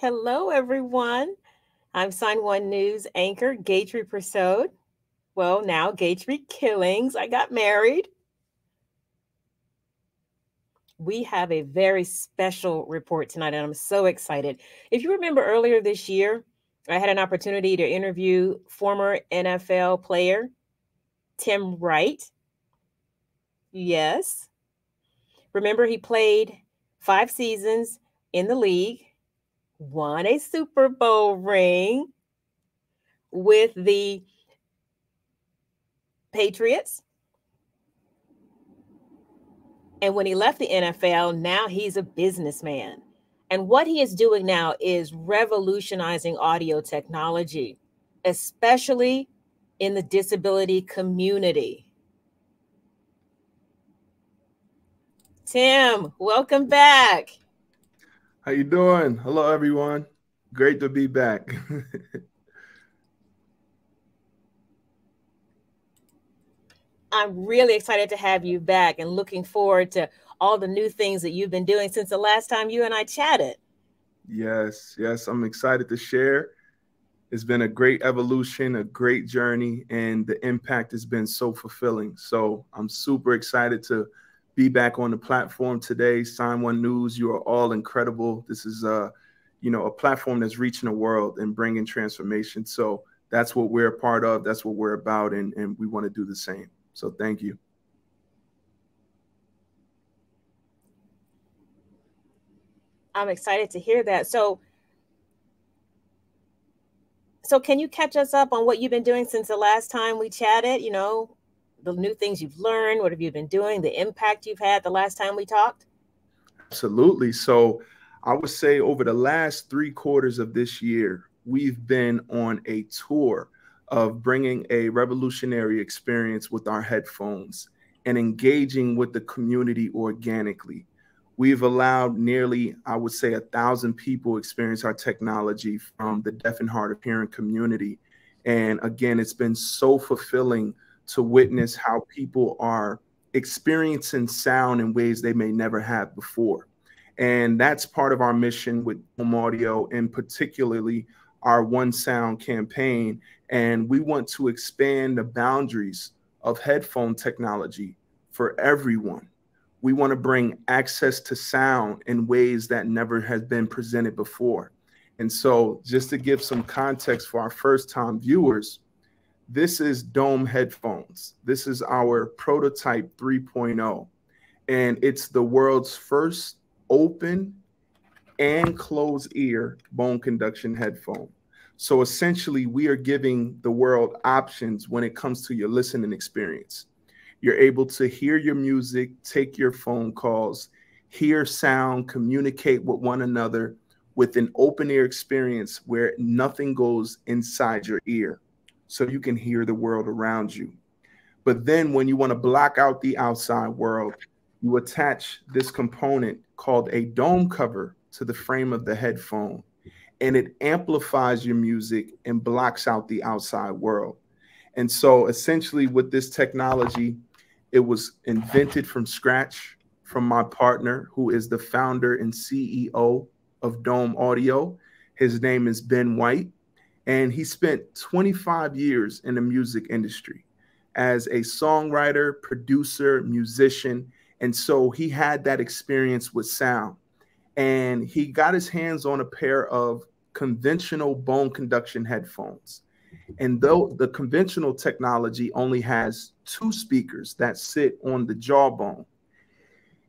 Hello, everyone. I'm Sign One News anchor Gatry Persaud. Well, now Gatry Killings. I got married. We have a very special report tonight, and I'm so excited. If you remember earlier this year, I had an opportunity to interview former NFL player Tim Wright. Yes. Remember, he played 5 seasons in the league, won a Super Bowl ring with the Patriots. And when he left the NFL, now he's a businessman. And what he is doing now is revolutionizing audio technology, especially in the disability community. Tim, welcome back. How you doing? Hello, everyone. Great to be back. I'm really excited to have you back and looking forward to all the new things that you've been doing since the last time you and I chatted. Yes, I'm excited to share. It's been a great evolution, a great journey, and the impact has been so fulfilling. So I'm super excited to be back on the platform today. Sign One News, you are all incredible. This is a platform that's reaching the world and bringing transformation. So that's what we're a part of. That's what we're about, and we want to do the same. So thank you. I'm excited to hear that. So can you catch us up on what you've been doing since the last time we chatted? The new things you've learned, what have you been doing, the impact you've had the last time we talked? Absolutely. So I would say over the last 3 quarters of this year, we've been on a tour of bringing a revolutionary experience with our headphones and engaging with the community organically. We've allowed nearly, I would say, 1,000 people experience our technology from the deaf and hard of hearing community. And again, it's been so fulfilling to witness how people are experiencing sound in ways they may never have before. And that's part of our mission with Home Audio, and particularly our One Sound campaign. And we want to expand the boundaries of headphone technology for everyone. We want to bring access to sound in ways that never has been presented before. And so, just to give some context for our first time viewers, this is Dome headphones. This is our prototype 3.0, and it's the world's first open and closed ear bone conduction headphone. So essentially, we are giving the world options when it comes to your listening experience. You're able to hear your music, take your phone calls, hear sound, communicate with one another with an open ear experience where nothing goes inside your ear. So you can hear the world around you. But then when you want to block out the outside world, you attach this component called a dome cover to the frame of the headphone, and it amplifies your music and blocks out the outside world. And so essentially with this technology, it was invented from scratch from my partner, who is the founder and CEO of Dome Audio. His name is Ben White, and he spent 25 years in the music industry as a songwriter, producer, musician. And so he had that experience with sound. And he got his hands on a pair of conventional bone conduction headphones. And though the conventional technology only has 2 speakers that sit on the jawbone,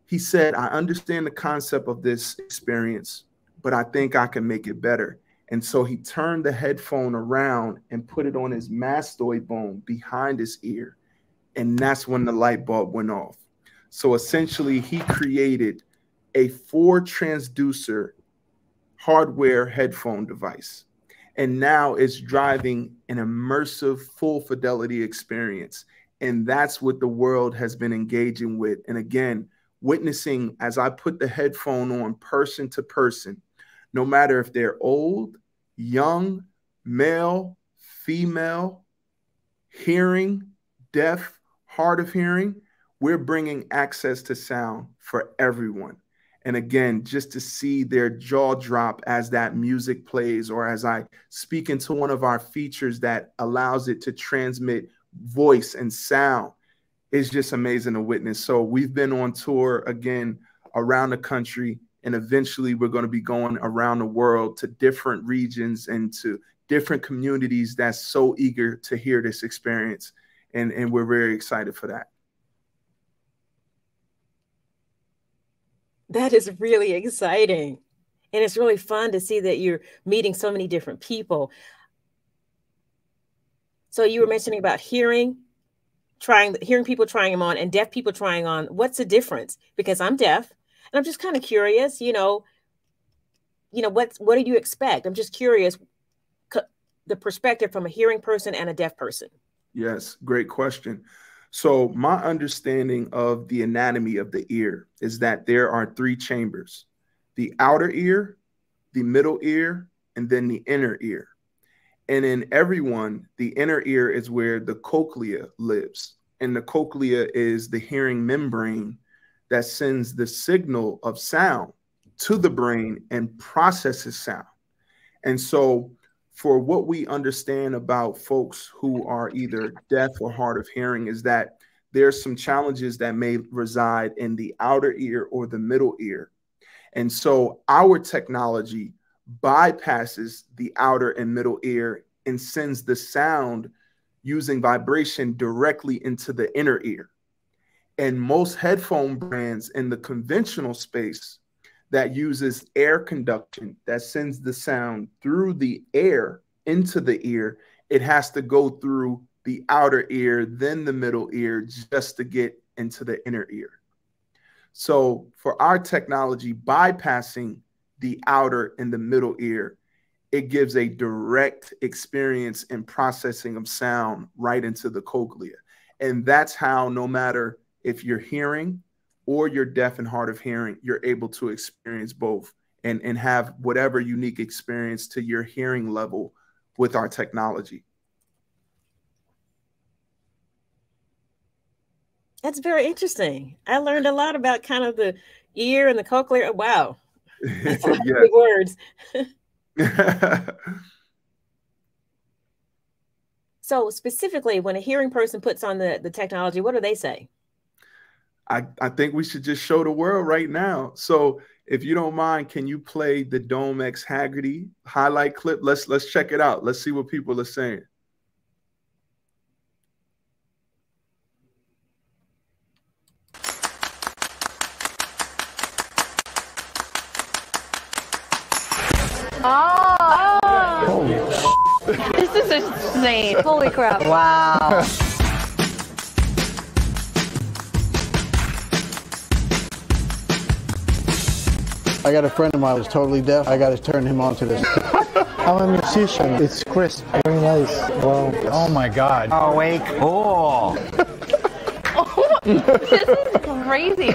he said, I understand the concept of this experience, but I think I can make it better. And so he turned the headphone around and put it on his mastoid bone behind his ear. And that's when the light bulb went off. So essentially, he created a 4 transducer hardware headphone device. And now it's driving an immersive, full fidelity experience. And that's what the world has been engaging with. And again, witnessing as I put the headphone on person to person, no matter if they're old, young, male, female, hearing, deaf, hard of hearing, we're bringing access to sound for everyone. And again, just to see their jaw drop as that music plays, or as I speak into one of our features that allows it to transmit voice and sound, is just amazing to witness. So we've been on tour again around the country, and eventually we're going to be going around the world to different regions and to different communities that's so eager to hear this experience. And we're very excited for that. That is really exciting. And it's really fun to see that you're meeting so many different people. So you were mentioning about hearing people trying them on and deaf people trying on. What's the difference? Because I'm deaf and I'm just kind of curious, what do you expect? I'm just curious, the perspective from a hearing person and a deaf person. Yes, great question. So my understanding of the anatomy of the ear is that there are three chambers: the outer ear, the middle ear, and then the inner ear. And in everyone, the inner ear is where the cochlea lives. And the cochlea is the hearing membrane that sends the signal of sound to the brain and processes sound. And so for what we understand about folks who are either deaf or hard of hearing is that there's some challenges that may reside in the outer ear or the middle ear. And so our technology bypasses the outer and middle ear and sends the sound using vibration directly into the inner ear. And most headphone brands in the conventional space that uses air conduction that sends the sound through the air into the ear, it has to go through the outer ear, then the middle ear, just to get into the inner ear. So for our technology bypassing the outer and the middle ear, it gives a direct experience and processing of sound right into the cochlea. And that's how, no matter if you're hearing or you're deaf and hard of hearing, you're able to experience both and have whatever unique experience to your hearing level with our technology. That's very interesting. I learned a lot about kind of the ear and the cochlea. Wow. That's a lot of big words. So specifically, when a hearing person puts on the technology, what do they say? I think we should just show the world right now. So if you don't mind, can you play the Dome X Hagerty highlight clip? Let's check it out. Let's see what people are saying. Oh. This is insane. Holy crap. Wow. I got a friend of mine who's totally deaf. I got to turn him on to this. I'm a musician. It's crisp. Very nice. Wow. Oh my God. Oh, way cool. Oh, this is crazy.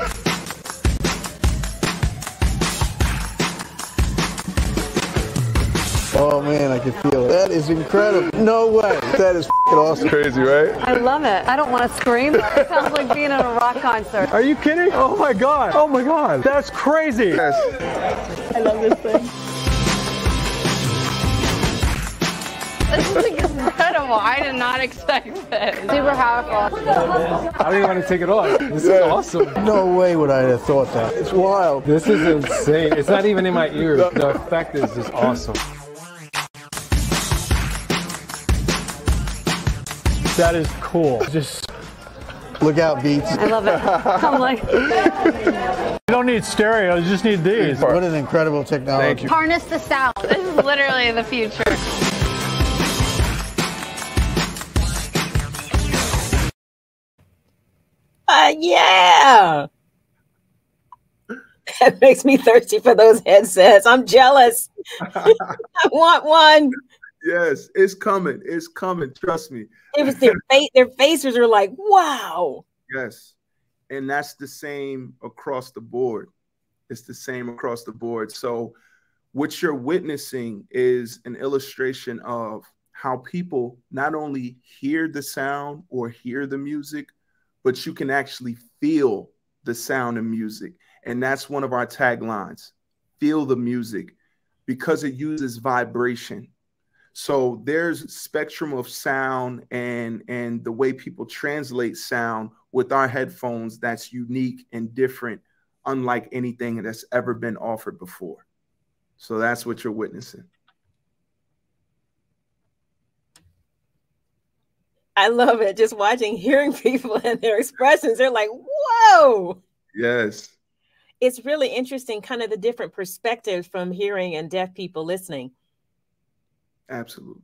Oh man, I can feel it. That is incredible. No way. That is f***ing awesome. Crazy, right? I love it. I don't want to scream. It sounds like being at a rock concert. Are you kidding? Oh my God. Oh my God. That's crazy. Yes. I love this thing. This is incredible. I did not expect this. Super powerful. I don't even want to take it off. This is awesome. No way would I have thought that. It's wild. This is insane. It's not even in my ears. The effect is just awesome. That is cool. Just look out, Beats. I love it. I'm like, you don't need stereo, you just need these. What an incredible technology. Thank you. harness the sound. This is literally the future. Yeah. That makes me thirsty for those headsets. I'm jealous. I want one. Yes, it's coming. It's coming. Trust me. It was their faces are like, wow. Yes. And that's the same across the board. It's the same across the board. So what you're witnessing is an illustration of how people not only hear the sound or hear the music, but you can actually feel the sound and music. And that's one of our taglines, feel the music, because it uses vibration. So there's spectrum of sound and the way people translate sound with our headphones that's unique and different, unlike anything that's ever been offered before. So that's what you're witnessing. I love it. Just watching, hearing people and their expressions. They're like, whoa. Yes. It's really interesting, kind of the different perspectives from hearing and deaf people listening. Absolutely.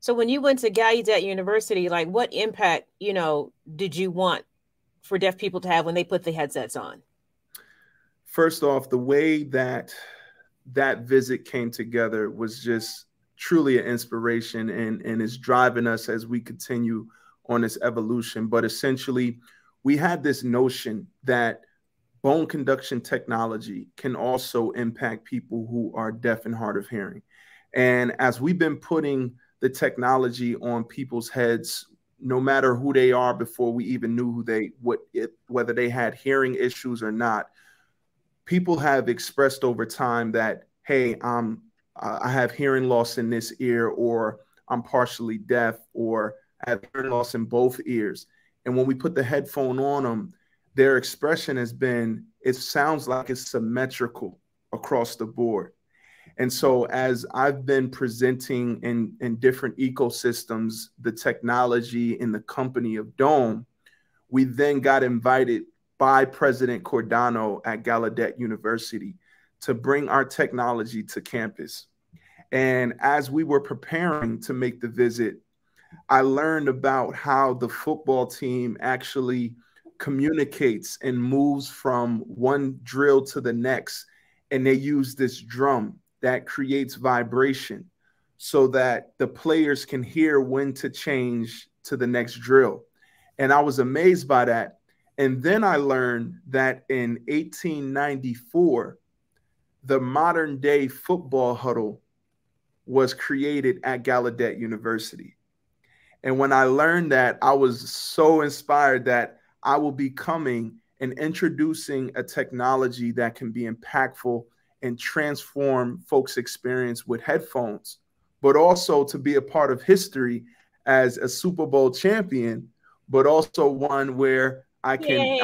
So when you went to Gallaudet University, like what impact, did you want for deaf people to have when they put the headsets on? First off, the way that visit came together was just truly an inspiration and is driving us as we continue on this evolution. But essentially, we had this notion that bone conduction technology can also impact people who are deaf and hard of hearing. And as we've been putting the technology on people's heads, no matter who they are, before we even knew whether they had hearing issues or not, people have expressed over time that, hey, I have hearing loss in this ear, or I'm partially deaf, or I have hearing loss in both ears. And when we put the headphone on them, their expression has been, it sounds like it's symmetrical across the board. And so as I've been presenting in different ecosystems, the technology in the company of Dome, we then got invited by President Cordano at Gallaudet University to bring our technology to campus. And as we were preparing to make the visit, I learned about how the football team actually communicates and moves from one drill to the next. And they use this drum that creates vibration so that the players can hear when to change to the next drill. And I was amazed by that. And then I learned that in 1894, the modern day football huddle was created at Gallaudet University. And when I learned that, I was so inspired that I will be coming and introducing a technology that can be impactful and transform folks' experience with headphones, but also to be a part of history as a Super Bowl champion, but also one where I can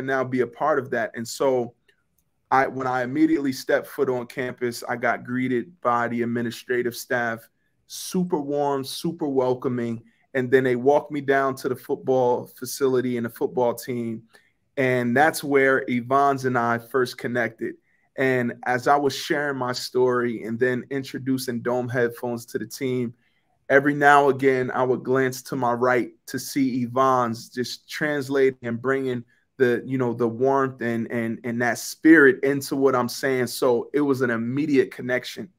now be a part of that. And so when I immediately stepped foot on campus, I got greeted by the administrative staff, super warm, super welcoming. And then they walked me down to the football facility and the football team. And that's where Yvonne's and I first connected. And as I was sharing my story and then introducing Dome headphones to the team, every now and again, I would glance to my right to see Yvonne's just translating and bringing the warmth and that spirit into what I'm saying. So it was an immediate connection.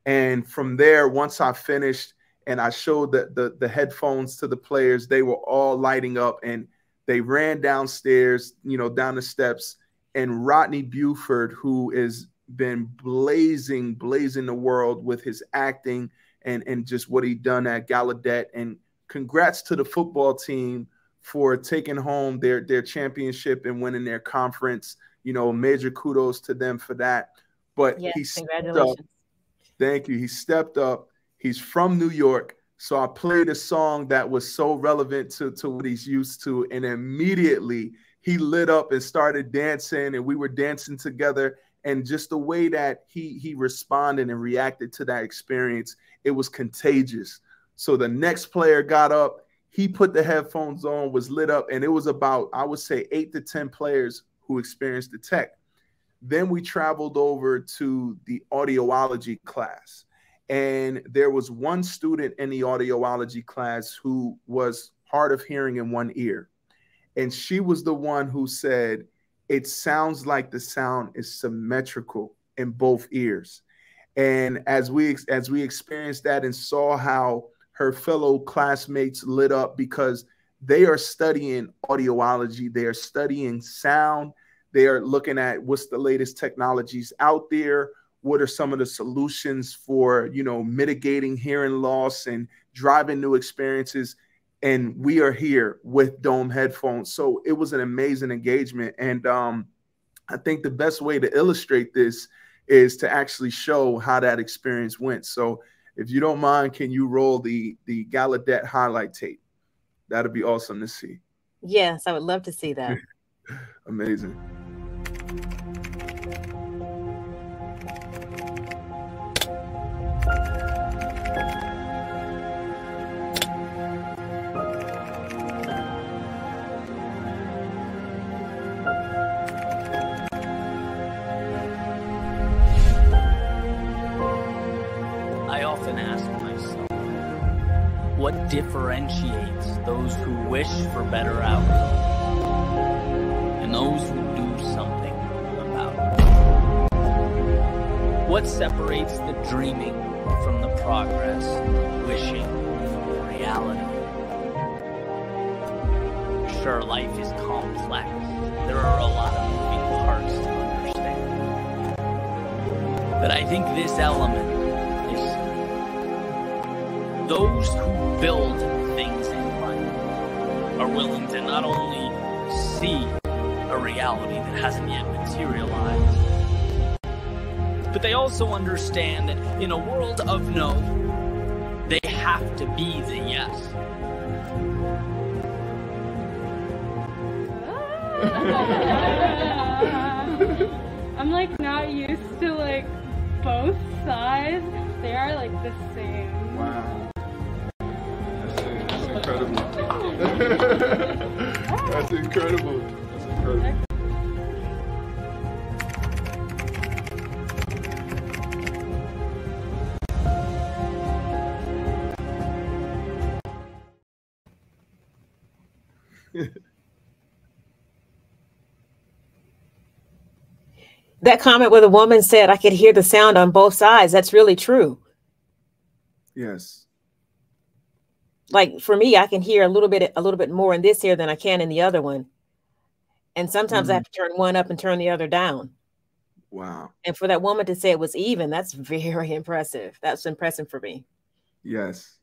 And from there, once I finished and I showed the headphones to the players, they were all lighting up and they ran downstairs, down the steps. And Rodney Buford, who has been blazing the world with his acting and just what he done at Gallaudet. And congrats to the football team for taking home their championship and winning their conference. Major kudos to them for that. But yes, congratulations. Thank you. He stepped up. He's from New York. So I played a song that was so relevant to what he's used to. And immediately he lit up and started dancing, and we were dancing together. And just the way that he responded and reacted to that experience, it was contagious. So the next player got up, he put the headphones on, was lit up, and it was about, I would say, 8 to 10 players who experienced the tech. Then we traveled over to the audiology class. And there was one student in the audiology class who was hard of hearing in one ear. And she was the one who said, it sounds like the sound is symmetrical in both ears. And as we experienced that and saw how her fellow classmates lit up, because they are studying audiology, they are studying sound, they are looking at what's the latest technologies out there, what are some of the solutions for, mitigating hearing loss and driving new experiences. And we are here with Dome headphones. So it was an amazing engagement. And I think the best way to illustrate this is to actually show how that experience went. So if you don't mind, can you roll the Gallaudet highlight tape? That'd be awesome to see. Yes, I would love to see that. Amazing. I often ask myself, what differentiates those who wish for better outcomes and those who do something about it? What separates the dreaming from the progress, wishing from the reality? Sure, life is complex. There are a lot of moving parts to understand. But I think this element, those who build things in life are willing to not only see a reality that hasn't yet materialized, but they also understand that in a world of no, they have to be the yes. I'm like not used to like both sides. They are like the same. Wow. That's incredible. That's incredible. That's incredible. That comment where the woman said, I could hear the sound on both sides. That's really true. Yes. Like for me, I can hear a little bit more in this ear than I can in the other one. And sometimes I have to turn one up and turn the other down. Wow. And for that woman to say it was even, that's very impressive. That's impressive for me. Yes.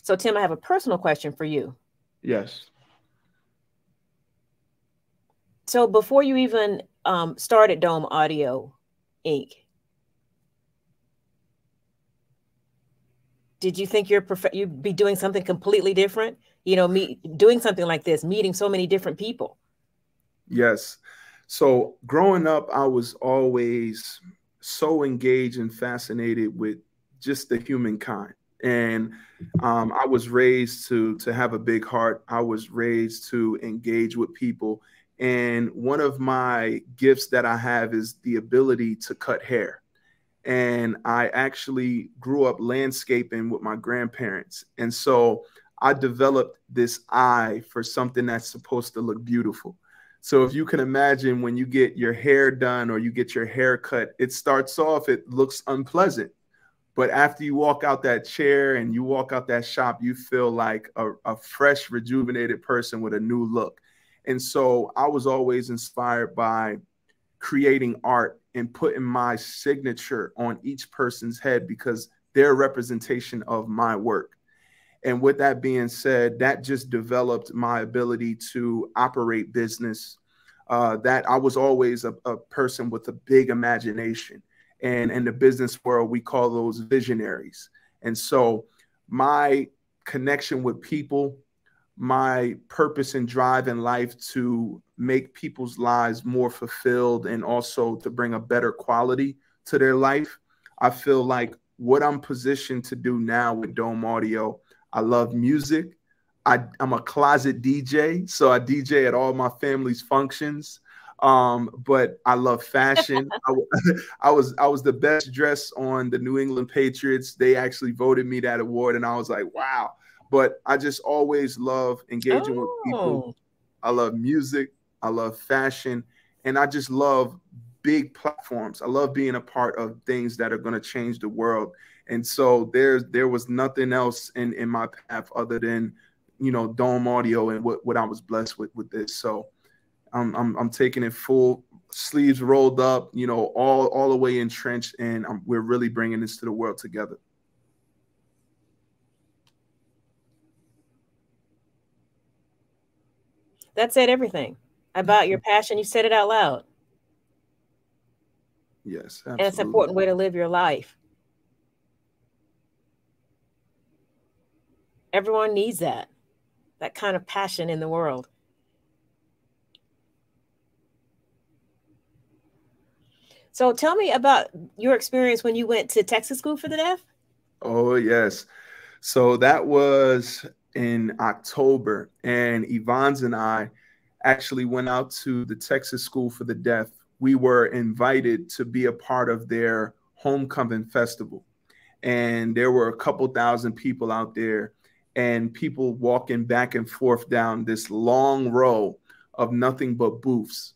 So Tim, I have a personal question for you. Yes. So before you even started Dome Audio Inc., did you think you'd be doing something completely different? You know, doing something like this, meeting so many different people. Yes. So growing up, I was always so engaged and fascinated with just the humankind. And I was raised to have a big heart. I was raised to engage with people. And one of my gifts that I have is the ability to cut hair. And I actually grew up landscaping with my grandparents. And so I developed this eye for something that's supposed to look beautiful. So if you can imagine when you get your hair done or you get your hair cut, it starts off, it looks unpleasant. But after you walk out that chair and you walk out that shop, you feel like a fresh, rejuvenated person with a new look. And so I was always inspired by creating art and putting my signature on each person's head because they're a representation of my work. And with that being said, that just developed my ability to operate business. That I was always a person with a big imagination. And in the business world, we call those visionaries. And so my connection with people, my purpose and drive in life to make people's lives more fulfilled and also to bring a better quality to their life. I feel like what I'm positioned to do now with Dome Audio, I love music. I'm a closet DJ, so I DJ at all my family's functions. But I love fashion. I was the best dressed on the New England Patriots. They actually voted me that award, and I was like, wow. But I just always love engaging with people. I love music. I love fashion. And I just love big platforms. I love being a part of things that are going to change the world. And so there was nothing else in my path other than, you know, Dome Audio and what I was blessed with this. So I'm taking it full, sleeves rolled up, you know, all the way entrenched, and we're really bringing this to the world together. That said everything about your passion. You said it out loud. Yes, absolutely. And it's an important way to live your life. Everyone needs that kind of passion in the world. So tell me about your experience when you went to Texas School for the Deaf. Oh, yes. So that was in October, and Yvonne's and I actually went out to the Texas School for the Deaf. We were invited to be a part of their homecoming festival. And there were a couple thousand people out there, and people walking back and forth down this long row of nothing but booths.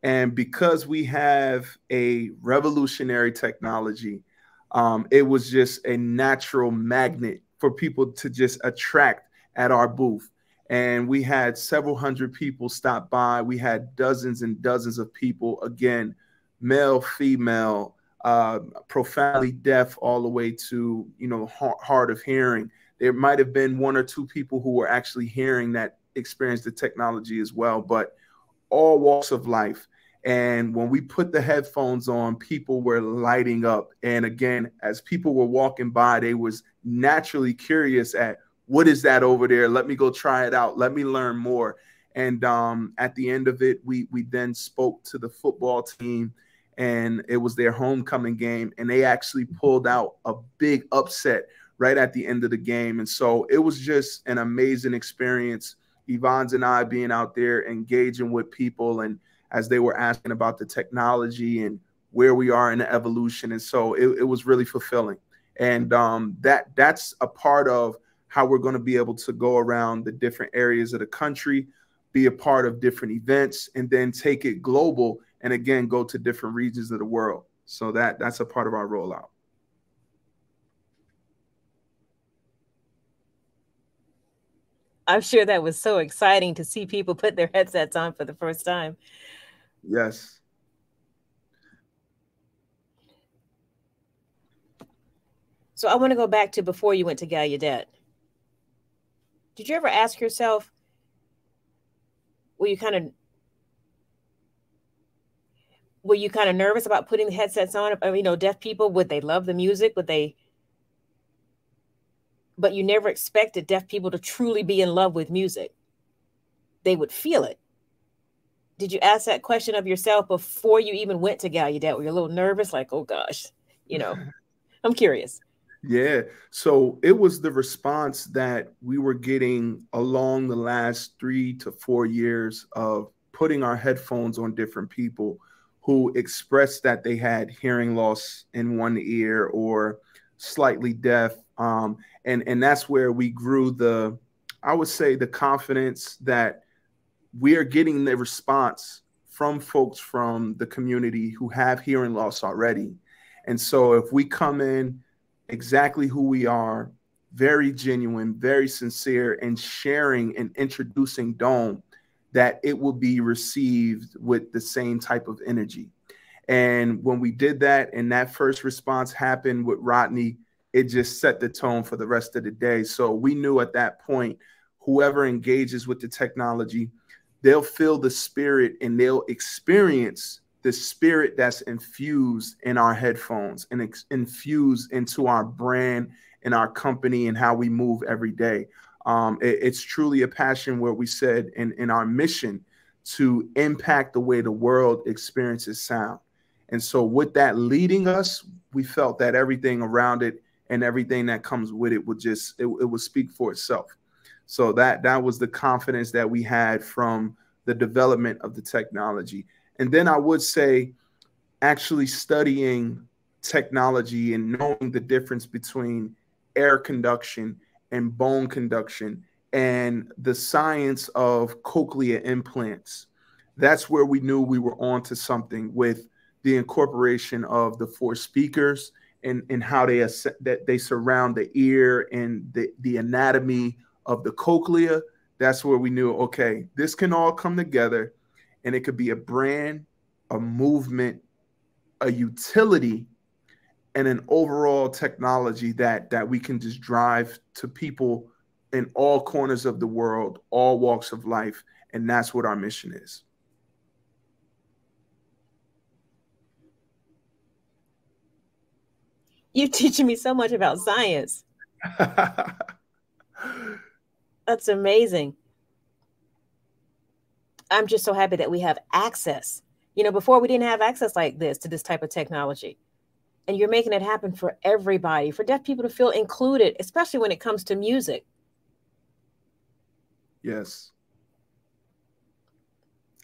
And because we have a revolutionary technology, it was just a natural magnet for people to just attract at our booth. And we had several hundred people stop by. We had dozens and dozens of people, again, male, female, profoundly deaf, all the way to, hard of hearing. There might have been one or two people who were actually hearing that experienced the technology as well, but all walks of life. And when we put the headphones on, people were lighting up. And again, as people were walking by, they was naturally curious at, what is that over there? Let me go try it out. Let me learn more. And at the end of it, we then spoke to the football team, and it was their homecoming game. And they actually pulled out a big upset right at the end of the game. And so it was just an amazing experience. Yvonne's and I being out there engaging with people, and as they were asking about the technology and where we are in the evolution. And so it was really fulfilling. And that's a part of how we're going to be able to go around the different areas of the country, be a part of different events, and then take it global and again, go to different regions of the world. So that's a part of our rollout. I'm sure that was so exciting to see people put their headsets on for the first time. Yes. So I want to go back to before you went to Gallaudet. Did you ever ask yourself, were you kind of nervous about putting the headsets on? Deaf people, would they love the music? But you never expected deaf people to truly be in love with music. They would feel it. Did you ask that question of yourself before you even went to Gallaudet? Were you a little nervous? Like, oh gosh, I'm curious. Yeah. So it was the response that we were getting along the last 3 to 4 years of putting our headphones on different people who expressed that they had hearing loss in one ear or slightly deaf. And that's where we grew I would say the confidence that we are getting the response from folks from the community who have hearing loss already. And so if we come in exactly who we are, very genuine, very sincere, and sharing and introducing Dome, that it will be received with the same type of energy. And when we did that and that first response happened with Rodney, it just set the tone for the rest of the day. So we knew at that point, whoever engages with the technology, they'll feel the spirit and they'll experience the spirit that's infused in our headphones and infused into our brand and our company and how we move every day. It's truly a passion where we said in our mission to impact the way the world experiences sound. And so with that leading us, we felt that everything around it and everything that comes with it would it would speak for itself. So that was the confidence that we had from the development of the technology. And then I would say actually studying technology and knowing the difference between air conduction and bone conduction and the science of cochlear implants. That's where we knew we were onto something with the incorporation of the 4 speakers and how they surround the ear and the anatomy of the cochlea. That's where we knew, okay, this can all come together and it could be a brand, a movement, a utility, and an overall technology that we can just drive to people in all corners of the world, all walks of life, And that's what our mission is. You're teaching me so much about science. That's amazing. I'm just so happy that we have access. You know, before we didn't have access like this to this type of technology. And you're making it happen for everybody, for deaf people to feel included, especially when it comes to music. Yes.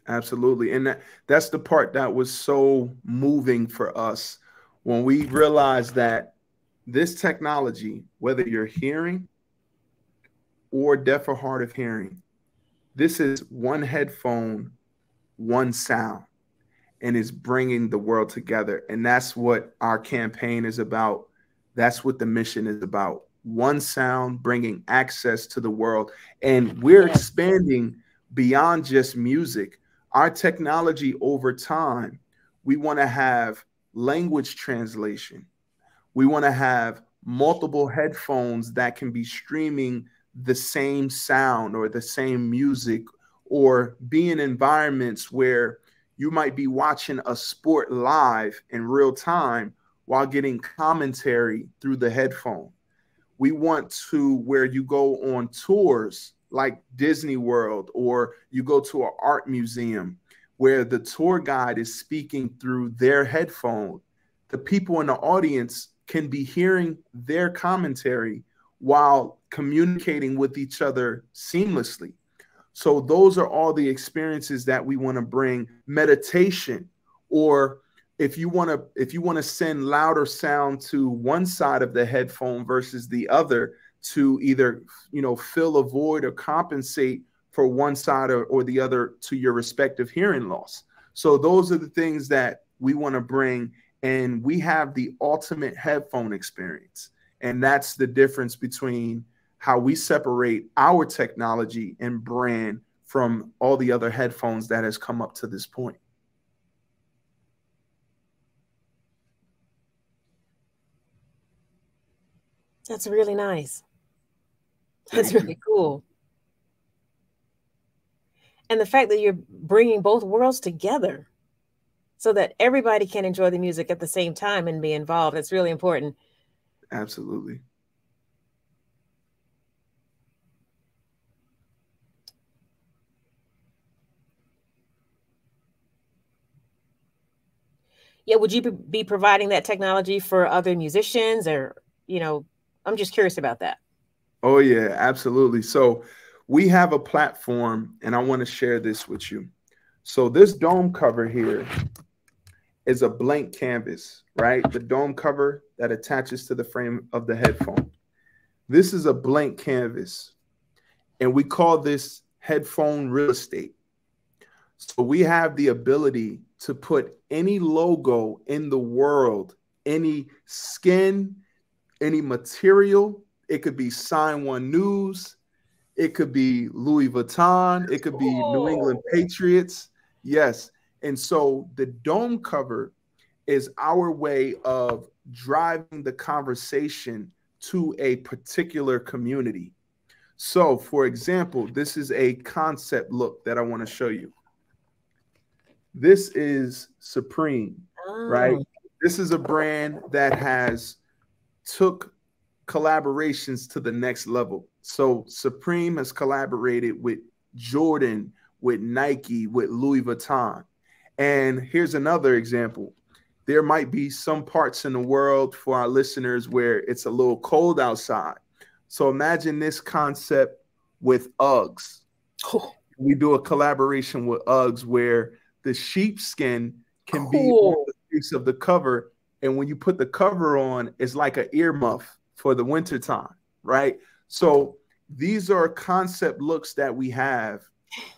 Absolutely. And that's the part that was so moving for us when we realized that this technology, whether you're hearing or deaf or hard of hearing, this is one headphone, one sound, and is bringing the world together. And that's what our campaign is about. That's what the mission is about. One sound, bringing access to the world. And we're expanding beyond just music. Our technology over time, we want to have language translation. We want to have multiple headphones that can be streaming the same sound or the same music, or be in environments where you might be watching a sport live in real time while getting commentary through the headphone. We want to where you go on tours like Disney World, or you go to an art museum where the tour guide is speaking through their headphone. The people in the audience can be hearing their commentary while communicating with each other seamlessly. So those are all the experiences that we want to bring. Meditation, or if you want to send louder sound to one side of the headphone versus the other to either, you know, fill a void or compensate for one side or the other to your respective hearing loss. So those are the things that we want to bring, and we have the ultimate headphone experience. And that's the difference between how we separate our technology and brand from all the other headphones that has come up to this point. That's really nice. That's really cool. And the fact that you're bringing both worlds together so that everybody can enjoy the music at the same time and be involved, it's really important. Absolutely. Yeah, would you be providing that technology for other musicians, or, you know, I'm just curious about that. Oh, yeah, absolutely. So we have a platform, and I want to share this with you. So this dome cover here is a blank canvas, right? The dome cover that attaches to the frame of the headphone. This is a blank canvas, and we call this headphone real estate. So we have the ability to put any logo in the world, any skin, any material. It could be Sign One News. It could be Louis Vuitton. It could be New England Patriots. Yes. And so the dome cover is our way of driving the conversation to a particular community. So, for example, this is a concept look that I want to show you. This is Supreme, right? This is a brand that has took collaborations to the next level. So Supreme has collaborated with Jordan, with Nike, with Louis Vuitton. And here's another example. There might be some parts in the world for our listeners where it's a little cold outside. So imagine this concept with Uggs. We do a collaboration with Uggs where the sheepskin can be on the face of the cover. And when you put the cover on, it's like an earmuff for the wintertime, right? So these are concept looks that we have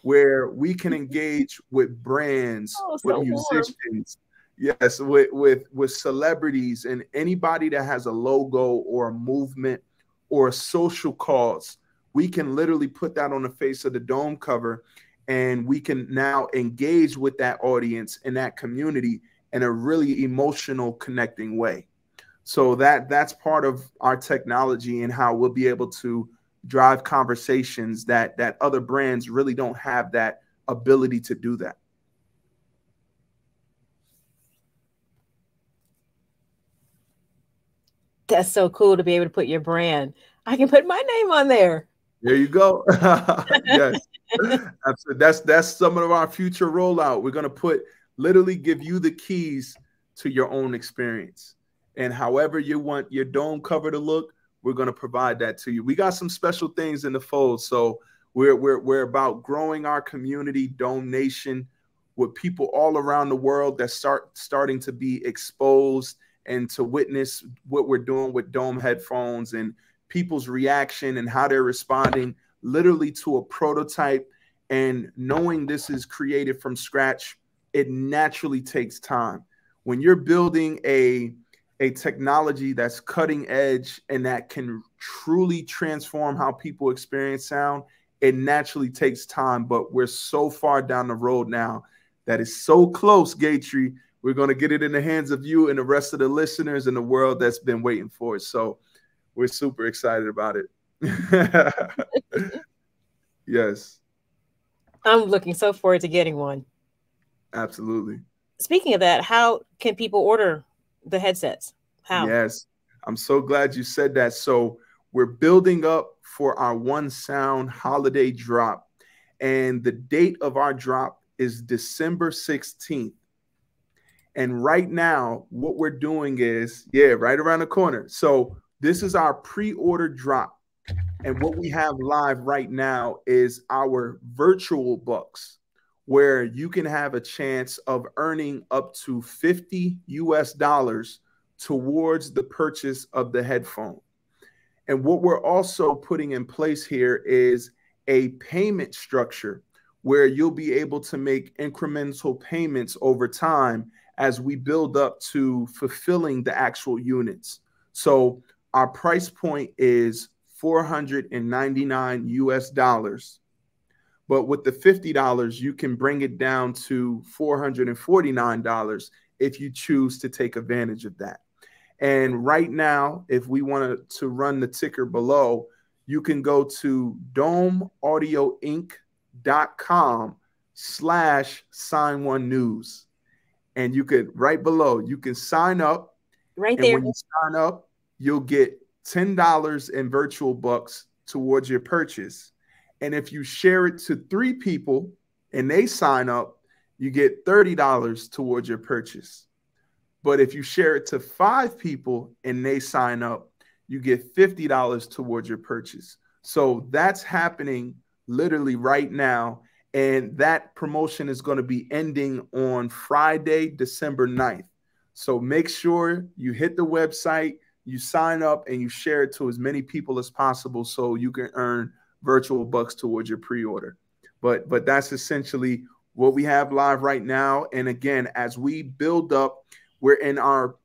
where we can engage with brands, with musicians, yes, with celebrities, and anybody that has a logo or a movement or a social cause. We can literally put that on the face of the dome cover, and we can now engage with that audience and that community in a really emotional, connecting way. So that's part of our technology and how we'll be able to drive conversations that other brands really don't have that ability to do that. That's so cool to be able to put your brand. I can put my name on there. There you go. Yes, absolutely. That's some of our future rollout. We're going to literally give you the keys to your own experience. And however you want your dome cover to look, we're going to provide that to you. We got some special things in the fold. So we're about growing our community, Dome Nation, with people all around the world that starting to be exposed and to witness what we're doing with Dome headphones and people's reaction and how they're responding literally to a prototype. And knowing this is created from scratch, it naturally takes time. When you're building a technology that's cutting edge and that can truly transform how people experience sound, it naturally takes time. But we're so far down the road now that is so close, Gaytree. We're going to get it in the hands of you and the rest of the listeners in the world that's been waiting for it. So we're super excited about it. Yes. I'm looking so forward to getting one. Absolutely. Speaking of that, how can people order the headsets? How? Yes, I'm so glad you said that. So we're building up for our One Sound holiday drop. And the date of our drop is December 16th. And right now, what we're doing is, right around the corner. So this is our pre-order drop. And what we have live right now is our virtual bucks, where you can have a chance of earning up to $50 US towards the purchase of the headphone. And what we're also putting in place here is a payment structure where you'll be able to make incremental payments over time as we build up to fulfilling the actual units. So our price point is $499 US. But with the $50, you can bring it down to $449 if you choose to take advantage of that. And right now, if we wanted to run the ticker below, you can go to domeaudioinc.com/sign1news. And you could, right below, you can sign up. Right there. And when you sign up, you'll get $10 in virtual bucks towards your purchase. And if you share it to 3 people and they sign up, you get $30 towards your purchase. But if you share it to 5 people and they sign up, you get $50 towards your purchase. So that's happening literally right now. And that promotion is going to be ending on Friday, December 9th. So make sure you hit the website, you sign up, and you share it to as many people as possible so you can earn virtual bucks towards your pre-order. But that's essentially what we have live right now. And again, as we build up, we're in our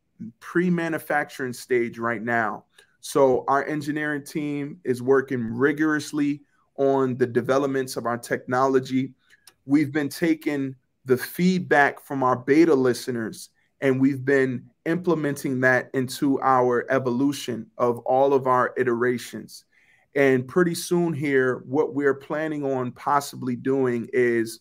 pre-manufacturing stage right now. So our engineering team is working rigorously on the developments of our technology. We've been taking the feedback from our beta listeners, and we've been implementing that into our evolution of all of our iterations. And pretty soon here, what we're planning on possibly doing is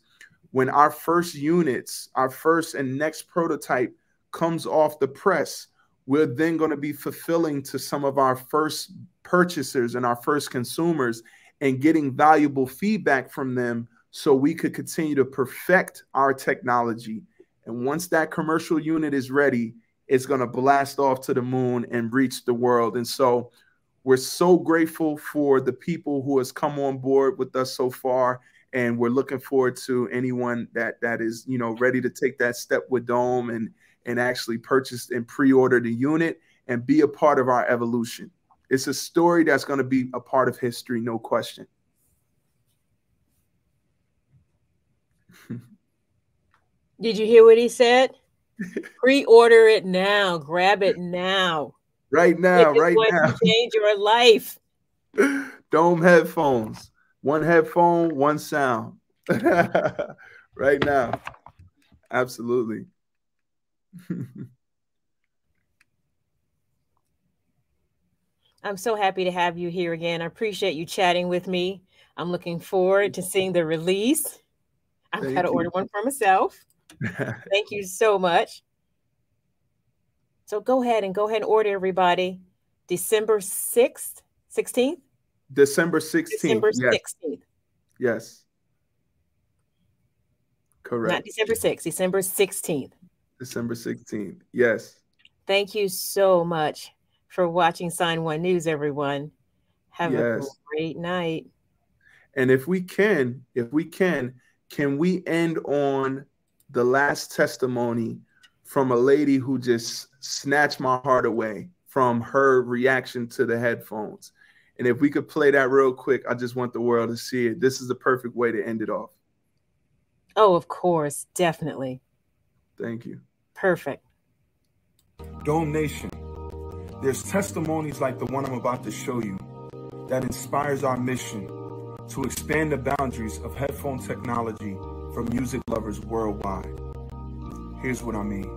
when our first units, our first and next prototype comes off the press, we're then going to be fulfilling to some of our first purchasers and our first consumers and getting valuable feedback from them so we could continue to perfect our technology. And once that commercial unit is ready, it's going to blast off to the moon and reach the world. And so we're so grateful for the people who has come on board with us so far. And we're looking forward to anyone that is, ready to take that step with Dome and actually purchase and pre-order the unit and be a part of our evolution. It's a story that's going to be a part of history, no question. Did you hear what he said? Pre-order it now. Grab it now. Right now, it's right now. Change your life. Dome headphones. One headphone, one sound. Right now. Absolutely. I'm so happy to have you here again. I appreciate you chatting with me. I'm looking forward to seeing the release. I've got to order one for myself. Thank you so much. So go ahead and order, everybody. December 6th, 16th? December 16th. December 16th. Yes. Correct. Not December 6th, December 16th. December 16th. Yes. Thank you so much for watching Sign One News, everyone. Have a great night. And if we can we end on the last testimony from a lady who just snatched my heart away from her reaction to the headphones? And if we could play that real quick, I just want the world to see it. This is the perfect way to end it off. Oh, of course. Definitely. Thank you. Perfect. Dome Nation, there's testimonies like the one I'm about to show you that inspires our mission to expand the boundaries of headphone technology for music lovers worldwide. Here's what I mean.